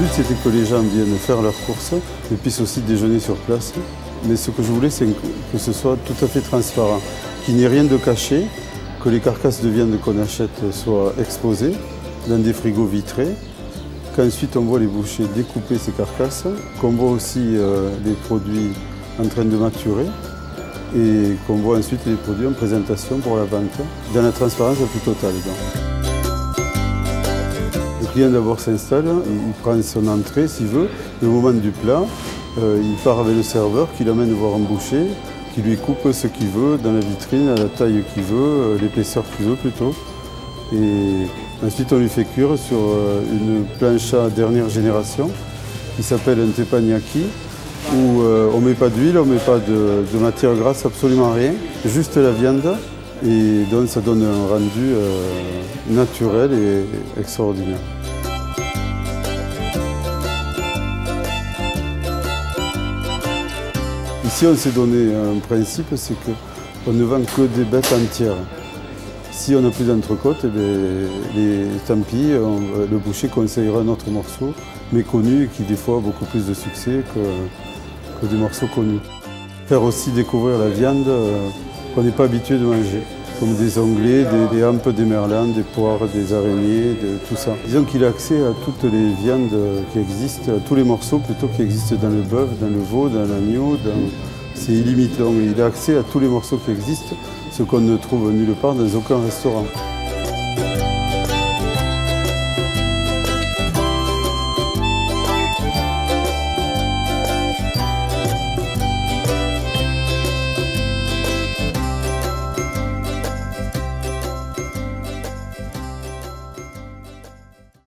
but, c'était que les gens viennent faire leurs courses et puissent aussi déjeuner sur place. Mais ce que je voulais, c'est que ce soit tout à fait transparent, qu'il n'y ait rien de caché, que les carcasses de viande qu'on achète soient exposées dans des frigos vitrés, qu'ensuite on voit les bouchers découper ces carcasses, qu'on voit aussi les produits en train de maturer et qu'on voit ensuite les produits en présentation pour la vente, dans la transparence la plus totale. Le client d'abord s'installe, il prend son entrée s'il veut, et au moment du plat, il part avec le serveur qui l'amène voir un boucher, qui lui coupe ce qu'il veut dans la vitrine, à la taille qu'il veut, l'épaisseur qu'il veut plutôt. Et ensuite on lui fait cuire sur une plancha dernière génération qui s'appelle un teppanyaki, où on ne met pas d'huile, on ne met pas de matière grasse, absolument rien, juste la viande. Et donc ça donne un rendu naturel et extraordinaire. Ici, on s'est donné un principe, c'est qu'on ne vend que des bêtes entières. Si on n'a plus d'entrecôte, tant pis, le boucher conseillera un autre morceau, mais connu, qui des fois a beaucoup plus de succès que des morceaux connus. Faire aussi découvrir la viande qu'on n'est pas habitué de manger, comme des onglets, des hampes, des merlans, des poires, des araignées, tout ça. Disons qu'il a accès à toutes les viandes qui existent, à tous les morceaux plutôt qui existent dans le bœuf, dans le veau, dans l'agneau. C'est illimité. Il a accès à tous les morceaux qui existent, ce qu'on ne trouve nulle part dans aucun restaurant.